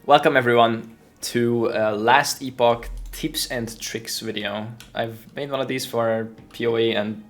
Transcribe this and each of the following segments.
Welcome everyone to Last Epoch tips and tricks video. I've made one of these for PoE and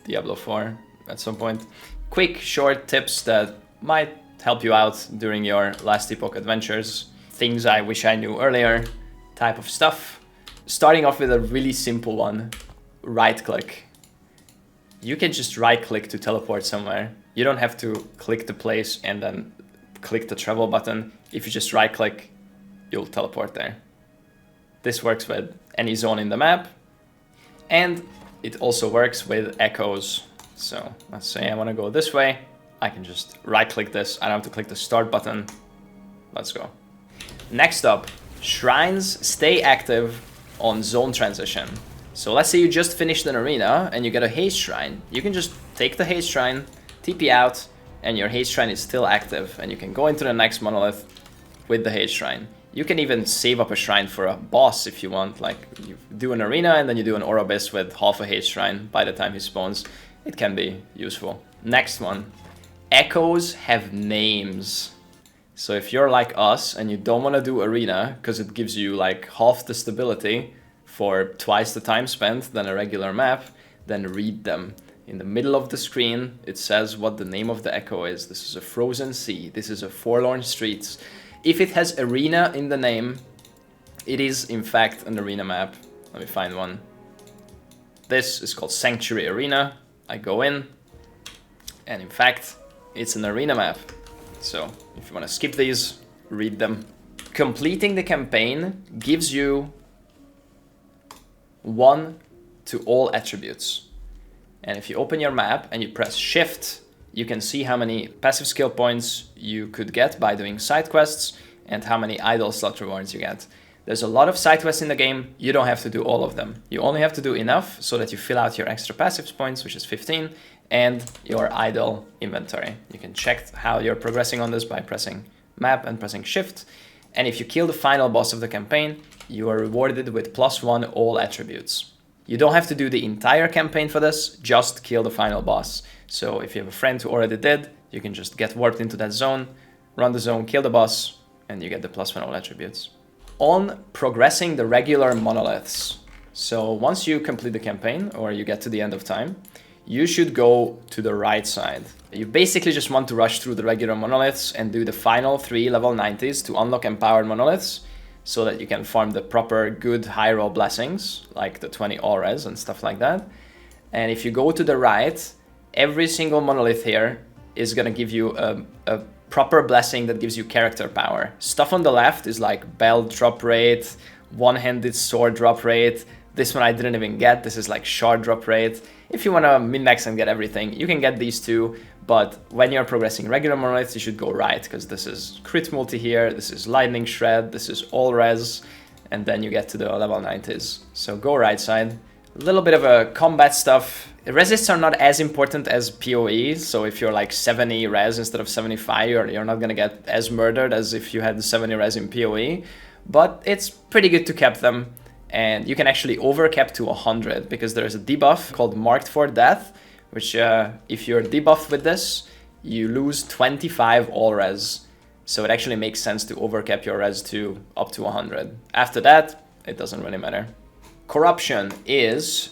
Diablo 4 at some point. Quick, short tips that might help you out during your Last Epoch adventures. Things I wish I knew earlier, type of stuff. Starting off with a really simple one, right click. You can just right click to teleport somewhere. You don't have to click the place and then click the travel button. If you just right click, you'll teleport there. This works with any zone in the map, and it also works with echoes. So let's say I want to go this way, I can just right click this. I don't have to click the start button. Let's go. Next up, shrines stay active on zone transition. So let's say you just finished an arena and you get a haste shrine. You can just take the haste shrine, TP out, and your haste shrine is still active, and you can go into the next monolith with the haste shrine. You can even save up a shrine for a boss if you want, like you do an arena and then you do an Orobis with half a haste shrine by the time he spawns. It can be useful. Next one, echoes have names. So if you're like us and you don't want to do arena because it gives you like half the stability for twice the time spent than a regular map, then read them. In the middle of the screen, it says what the name of the echo is. This is a frozen sea. This is a forlorn streets. If it has arena in the name, it is in fact an arena map. Let me find one. This is called Sanctuary Arena. I go in, and in fact, it's an arena map. So if you want to skip these, read them. Completing the campaign gives you 1 to all attributes. And if you open your map and you press shift, you can see how many passive skill points you could get by doing side quests and how many idle slot rewards you get. There's a lot of side quests in the game. You don't have to do all of them. You only have to do enough so that you fill out your extra passive points, which is 15, and your idle inventory. You can check how you're progressing on this by pressing map and pressing shift. And if you kill the final boss of the campaign, you are rewarded with +1 all attributes. You don't have to do the entire campaign for this, just kill the final boss. So if you have a friend who already did, you can just get warped into that zone, run the zone, kill the boss, and you get the +1 all attributes. On progressing the regular monoliths. So once you complete the campaign or you get to the end of time, you should go to the right side. You basically just want to rush through the regular monoliths and do the final 3 level 90s to unlock empowered monoliths so that you can farm the proper good high roll blessings, like the 20 all res and stuff like that. And if you go to the right, every single monolith here is gonna give you a proper blessing that gives you character power. Stuff on the left is like belt drop rate, one-handed sword drop rate. This one I didn't even get. This is like shard drop rate. If you want to min-max and get everything, you can get these two. But when you're progressing regular monoliths, you should go right, because this is crit multi here, this is lightning shred, this is all res, and then you get to the level 90s. So go right side. A little bit of a combat stuff. Resists are not as important as PoE, so if you're like 70 res instead of 75, you're not gonna get as murdered as if you had 70 res in PoE, but it's pretty good to cap them. And you can actually overcap to 100 because there is a debuff called Marked for Death, which if you're debuffed with this, you lose 25 all res. So it actually makes sense to overcap your res to up to 100. After that, it doesn't really matter. Corruption is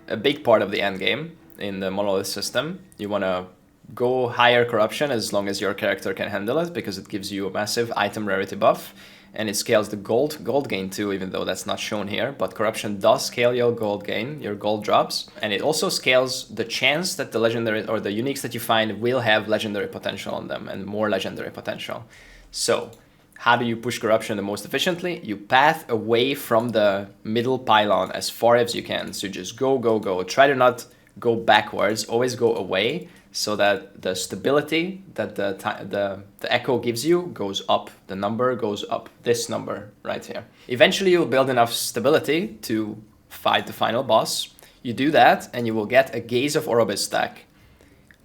a big part of the end game in the monolith system. You want to go higher corruption as long as your character can handle it, because it gives you a massive item rarity buff. And it scales the gold gain too, even though that's not shown here. But corruption does scale your gold gain, your gold drops. And it also scales the chance that the legendary or the uniques that you find will have legendary potential on them and more legendary potential. So how do you push corruption the most efficiently? You path away from the middle pylon as far as you can. So just go, go, go. Try to not go backwards, always go away, so that the stability that the echo gives you goes up. The number goes up, this number right here. Eventually you'll build enough stability to fight the final boss. You do that and you will get a Gaze of Orobis stack.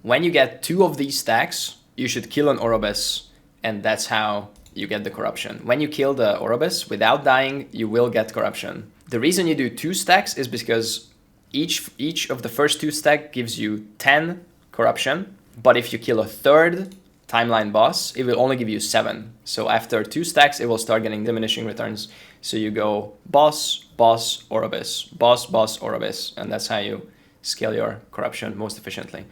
When you get 2 of these stacks, you should kill an Orobis, and that's how you get the corruption. When you kill the Orobis without dying, you will get corruption. The reason you do 2 stacks is because each of the first 2 stack gives you 10 corruption, but if you kill a third timeline boss, it will only give you 7. So after 2 stacks, it will start getting diminishing returns. So you go boss, boss, or abyss, boss, boss, or abyss. And that's how you scale your corruption most efficiently.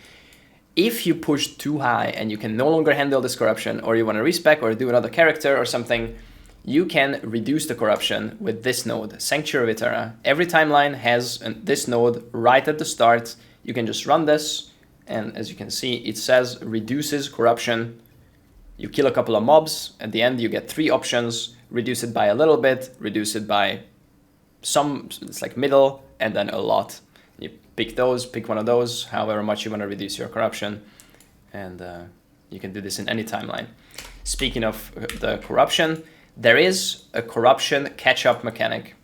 If you push too high and you can no longer handle this corruption, or you want to respec or do another character or something, you can reduce the corruption with this node, Sanctuary of Eterra. Every timeline has this node right at the start. You can just run this, and as you can see, it says reduces corruption. You kill a couple of mobs. At the end, you get 3 options: reduce it by a little bit, reduce it by some, it's like middle, and then a lot. You pick those, pick one of those, however much you want to reduce your corruption. And you can do this in any timeline. Speaking of the corruption, there is a corruption catch-up mechanic.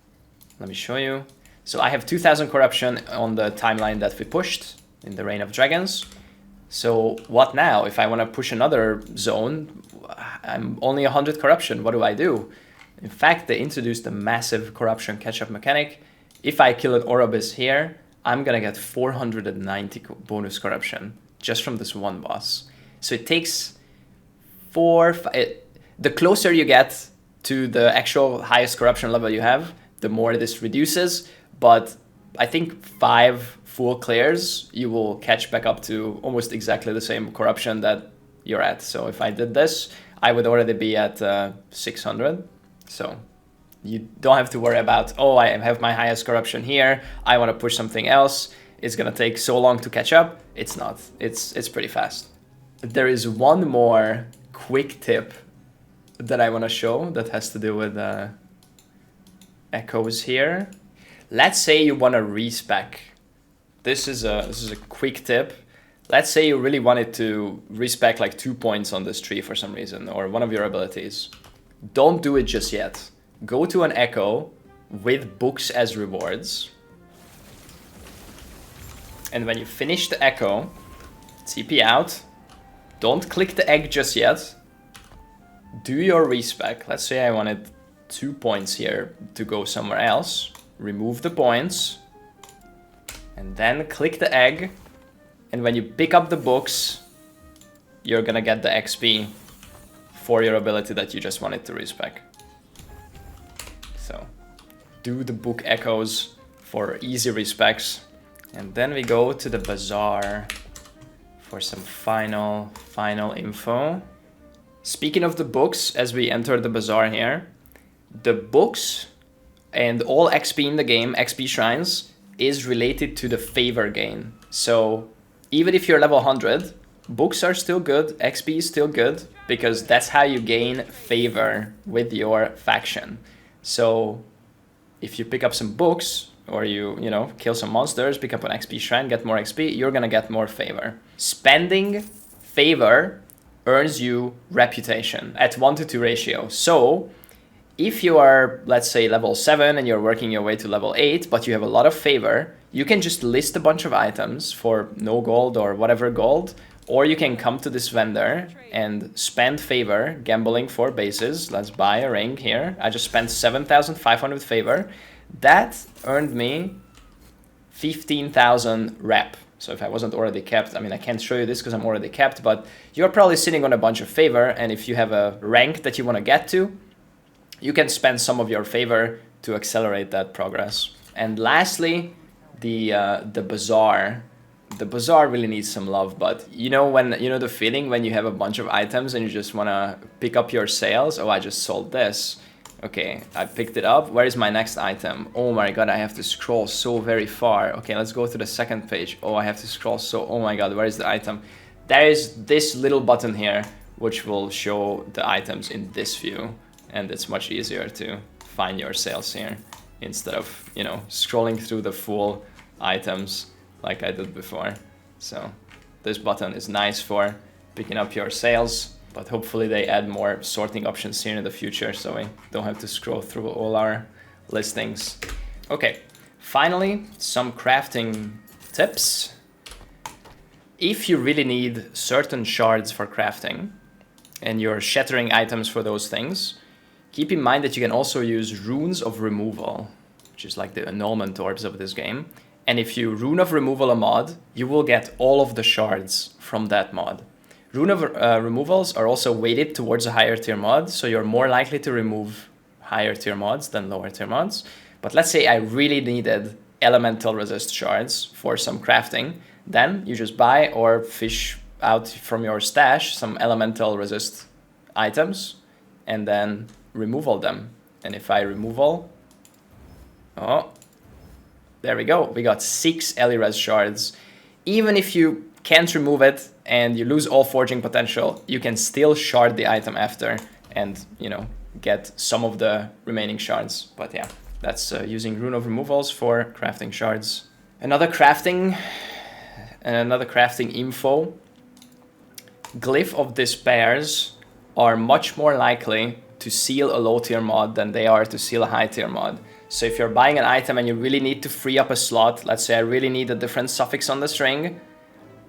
Let me show you. So I have 2000 corruption on the timeline that we pushed in the Reign of Dragons. So what now? If I want to push another zone, I'm only 100 corruption. What do I do? In fact, they introduced a massive corruption catch-up mechanic. If I kill an Orobis here, I'm gonna get 490 bonus corruption just from this one boss. So it takes the closer you get to the actual highest corruption level you have, the more this reduces. But I think 5 full clears, you will catch back up to almost exactly the same corruption that you're at. So if I did this, I would already be at 600. So you don't have to worry about, oh, I have my highest corruption here, I want to push something else, it's going to take so long to catch up. It's not. It's pretty fast. There is one more quick tip that I want to show that has to do with echoes here. Let's say you want to respec. This is a quick tip. Let's say you really wanted to respec like 2 points on this tree for some reason, or one of your abilities. Don't do it just yet. Go to an echo with books as rewards. And when you finish the echo, TP out. Don't click the egg just yet. Do your respec. Let's say I wanted 2 points here to go somewhere else. Remove the points. And then click the egg. And when you pick up the books, you're gonna get the XP for your ability that you just wanted to respec. So do the book echoes for easy respecs. And then we go to the Bazaar for some final info. Speaking of the books, as we enter the Bazaar here, the books and all XP in the game, XP shrines, is related to the favor gain. So even if you're level 100, books are still good, XP is still good, because that's how you gain favor with your faction. So if you pick up some books, or you kill some monsters, pick up an XP shrine, get more XP, you're gonna get more favor. Spending favor earns you reputation at 1:2 ratio. So if you are, let's say, level 7 and you're working your way to level 8, but you have a lot of favor, you can just list a bunch of items for no gold or whatever gold, or you can come to this vendor and spend favor, gambling for bases. Let's buy a ring here. I just spent 7,500 favor. That earned me 15,000 rep. So if I wasn't already kept, I mean, I can't show you this because I'm already kept, but you're probably sitting on a bunch of favor, and if you have a rank that you want to get to, you can spend some of your favor to accelerate that progress. And lastly, the Bazaar. The Bazaar really needs some love, but the feeling when you have a bunch of items and you just want to pick up your sales? Oh, I just sold this. Okay, I picked it up. Where is my next item? Oh my god, I have to scroll so very far. Okay, let's go to the second page. Oh, I have to scroll oh my god, where is the item? There is this little button here which will show the items in this view, and it's much easier to find your sales here instead of, scrolling through the full items like I did before. So this button is nice for picking up your sales, but hopefully they add more sorting options here in the future so we don't have to scroll through all our listings. Okay, finally, some crafting tips. If you really need certain shards for crafting and you're shattering items for those things, keep in mind that you can also use runes of removal, which is like the annulment orbs of this game. And if you rune of removal a mod, you will get all of the shards from that mod. Rune of removals are also weighted towards a higher tier mod, so you're more likely to remove higher tier mods than lower tier mods. But let's say I really needed elemental resist shards for some crafting, then you just buy or fish out from your stash some elemental resist items and then remove all them. And if I remove all, oh, there we go. We got 6 Elires shards. Even if you can't remove it and you lose all forging potential, you can still shard the item after and, you know, get some of the remaining shards. But yeah, that's using Rune of Removals for crafting shards. Another crafting info. Glyph of Despairs are much more likely to seal a low tier mod than they are to seal a high tier mod. So if you're buying an item and you really need to free up a slot, let's say I really need a different suffix on the string,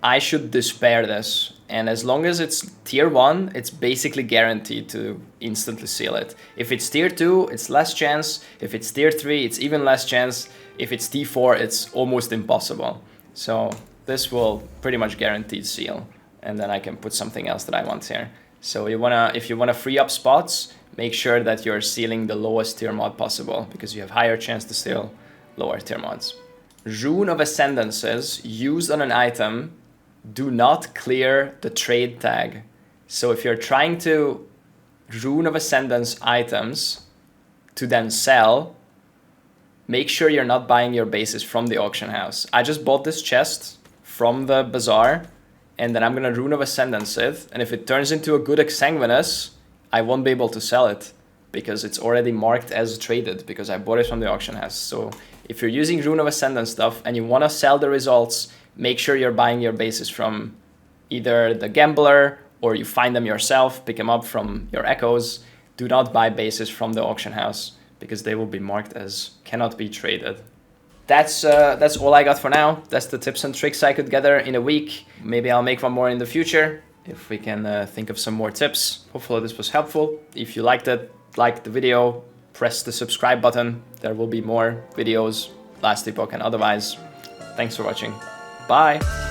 I should despair this. And as long as it's tier 1, it's basically guaranteed to instantly seal it. If it's tier 2, it's less chance. If it's tier 3, it's even less chance. If it's T4, it's almost impossible. So this will pretty much guaranteed seal. And then I can put something else that I want here. So if you wanna free up spots, make sure that you're sealing the lowest tier mod possible, because you have higher chance to seal lower tier mods. Rune of Ascendances used on an item do not clear the trade tag. So if you're trying to Rune of Ascendance items to then sell, make sure you're not buying your bases from the auction house. I just bought this chest from the Bazaar, and then I'm gonna Rune of Ascendance it, and if it turns into a good Exsanguinous, I won't be able to sell it because it's already marked as traded because I bought it from the auction house. So if you're using Rune of Ascendance stuff and you wanna sell the results, make sure you're buying your bases from either the Gambler or you find them yourself, pick them up from your echoes. Do not buy bases from the auction house because they will be marked as cannot be traded. That's all I got for now. That's the tips and tricks I could gather in a week. Maybe I'll make one more in the future if we can think of some more tips. Hopefully this was helpful. If you liked it, like the video, press the subscribe button. There will be more videos, Last Epoch and otherwise. Thanks for watching. Bye.